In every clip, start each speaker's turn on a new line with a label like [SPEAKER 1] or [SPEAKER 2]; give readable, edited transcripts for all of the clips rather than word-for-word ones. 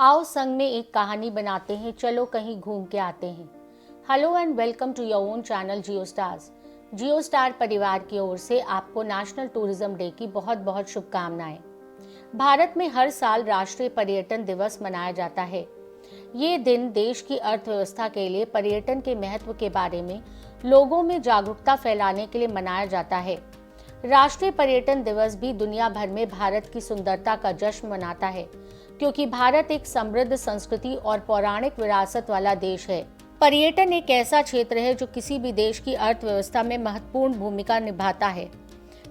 [SPEAKER 1] आओ संग में एक कहानी बनाते हैं, चलो कहीं घूम के आते हैं। Hello and welcome to your own channel Jio stars. Jio star परिवार की ओर से आपको नेशनल टूरिज्म डे की बहुत बहुत शुभकामनाएं। भारत में हर साल राष्ट्रीय पर्यटन दिवस मनाया जाता है। ये दिन देश की अर्थव्यवस्था के लिए पर्यटन के महत्व के बारे में लोगों में जागरूकता फैलाने के लिए मनाया जाता है। राष्ट्रीय पर्यटन दिवस भी दुनिया भर में भारत की सुंदरता का जश्न मनाता है, क्योंकि भारत एक समृद्ध संस्कृति और पौराणिक विरासत वाला देश है। पर्यटन एक ऐसा क्षेत्र है जो किसी भी देश की अर्थव्यवस्था में महत्वपूर्ण भूमिका निभाता है।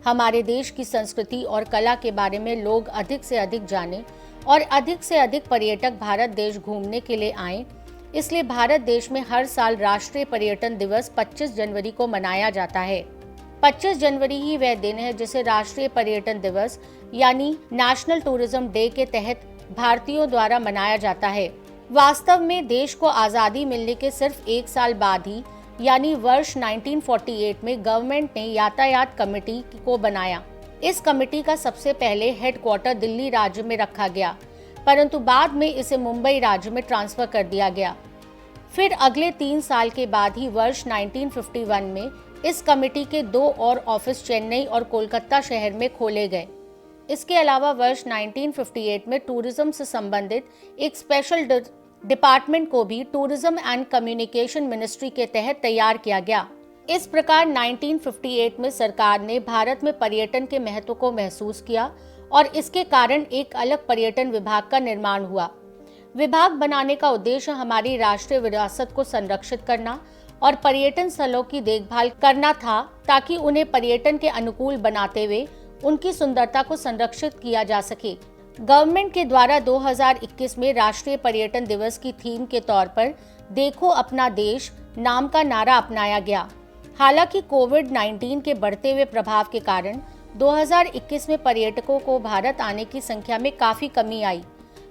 [SPEAKER 1] हमारे देश की संस्कृति और कला के बारे में लोग अधिक से अधिक जानें और अधिक से अधिक पर्यटक भारत देश घूमने के लिए आएं, इसलिए भारत देश में हर साल राष्ट्रीय पर्यटन दिवस 25 जनवरी को मनाया जाता है। 25 जनवरी ही वह दिन है जिसे राष्ट्रीय पर्यटन दिवस यानी नेशनल टूरिज्म डे के तहत भारतीयों द्वारा मनाया जाता है। वास्तव में देश को आज़ादी मिलने के सिर्फ एक साल बाद ही यानी वर्ष 1948 में गवर्नमेंट ने यातायात कमेटी को बनाया। इस कमेटी का सबसे पहले हेडक्वार्टर दिल्ली राज्य में रखा गया, परंतु बाद में इसे मुंबई राज्य में ट्रांसफर कर दिया गया। फिर अगले 3 साल के बाद ही वर्ष 1951 में इस कमेटी के 2 और ऑफिस चेन्नई और कोलकाता शहर में खोले गए। इसके अलावा वर्ष 1958 में टूरिज्म से संबंधित एक स्पेशल डिपार्टमेंट को भी टूरिज्म एंड कम्युनिकेशन मिनिस्ट्री के तहत तैयार किया गया। इस प्रकार 1958 में सरकार ने भारत में पर्यटन के महत्व को महसूस किया और इसके कारण एक अलग पर्यटन विभाग का निर्माण हुआ। विभाग बनाने का उद्देश्य हमारी राष्ट्रीय विरासत को संरक्षित करना और पर्यटन स्थलों की देखभाल करना था, ताकि उन्हें पर्यटन के अनुकूल बनाते हुए उनकी सुंदरता को संरक्षित किया जा सके। गवर्नमेंट के द्वारा 2021 में राष्ट्रीय पर्यटन दिवस की थीम के तौर पर देखो अपना देश नाम का नारा अपनाया गया। हालांकि कोविड-19 के बढ़ते हुए प्रभाव के कारण 2021 में पर्यटकों को भारत आने की संख्या में काफी कमी आई,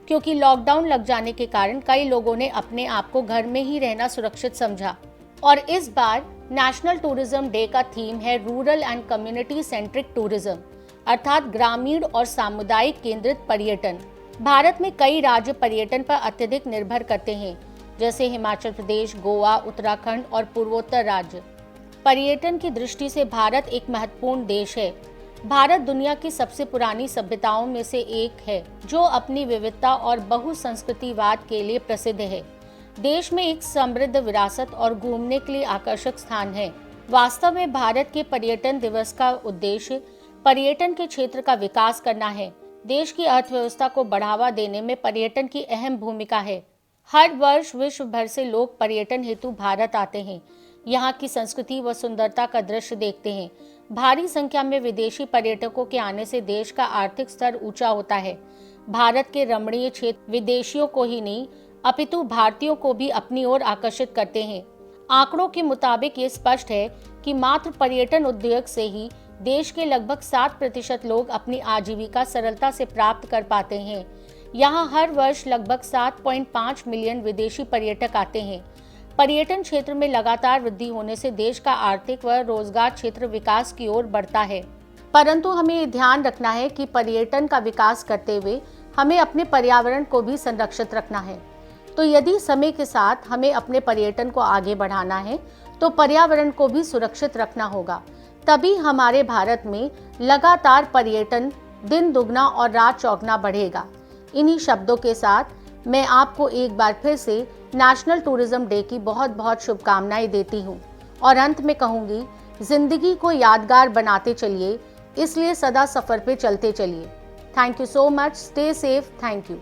[SPEAKER 1] क्योंकि लॉकडाउन लग जाने के कारण कई लोगों ने अपने आप को घर में ही रहना सुरक्षित समझा। और इस बार नेशनल टूरिज्म डे का थीम है rural and community centric tourism, अर्थात ग्रामीण और सामुदायिक केंद्रित पर्यटन। भारत में कई राज्य पर्यटन पर अत्यधिक निर्भर करते हैं, जैसे हिमाचल प्रदेश, गोवा, उत्तराखंड और पूर्वोत्तर राज्य। पर्यटन की दृष्टि से भारत एक महत्वपूर्ण देश है। भारत दुनिया की सबसे पुरानी सभ्यताओं में से एक है, जो अपनी विविधता और बहुसंस्कृतिवाद के लिए प्रसिद्ध है। देश में एक समृद्ध विरासत और घूमने के लिए आकर्षक स्थान है। वास्तव में भारत के पर्यटन दिवस का उद्देश्य पर्यटन के क्षेत्र का विकास करना है। देश की अर्थव्यवस्था को बढ़ावा देने में पर्यटन की अहम भूमिका है। हर वर्ष विश्व भर से लोग पर्यटन हेतु भारत आते हैं, यहाँ की संस्कृति व सुंदरता का दृश्य देखते हैं। भारी संख्या में विदेशी पर्यटकों के आने से देश का आर्थिक स्तर ऊंचा होता है। भारत के रमणीय क्षेत्र विदेशियों को ही नहीं अपितु भारतीयों को भी अपनी ओर आकर्षित करते हैं। आंकड़ों के मुताबिक ये स्पष्ट है कि मात्र पर्यटन उद्योग से ही देश के लगभग 7% लोग अपनी आजीविका सरलता से प्राप्त कर पाते हैं। यहाँ हर वर्ष लगभग 7.5 मिलियन विदेशी पर्यटक आते हैं। पर्यटन क्षेत्र में लगातार वृद्धि होने से देश का आर्थिक व रोजगार क्षेत्र विकास की ओर बढ़ता है। परंतु हमें ये ध्यान रखना है कि पर्यटन का विकास करते हुए हमें अपने पर्यावरण को भी संरक्षित रखना है। तो यदि समय के साथ हमें अपने पर्यटन को आगे बढ़ाना है, तो पर्यावरण को भी सुरक्षित रखना होगा। तभी हमारे भारत में लगातार पर्यटन दिन दुगना और रात चौगुना बढ़ेगा। इन्हीं शब्दों के साथ मैं आपको एक बार फिर से नेशनल टूरिज्म डे की बहुत बहुत शुभकामनाएं देती हूँ और अंत में कहूँगी, जिंदगी को यादगार बनाते चलिए, इसलिए सदा सफर पे चलते चलिए। Thank you so much. Stay safe. Thank you.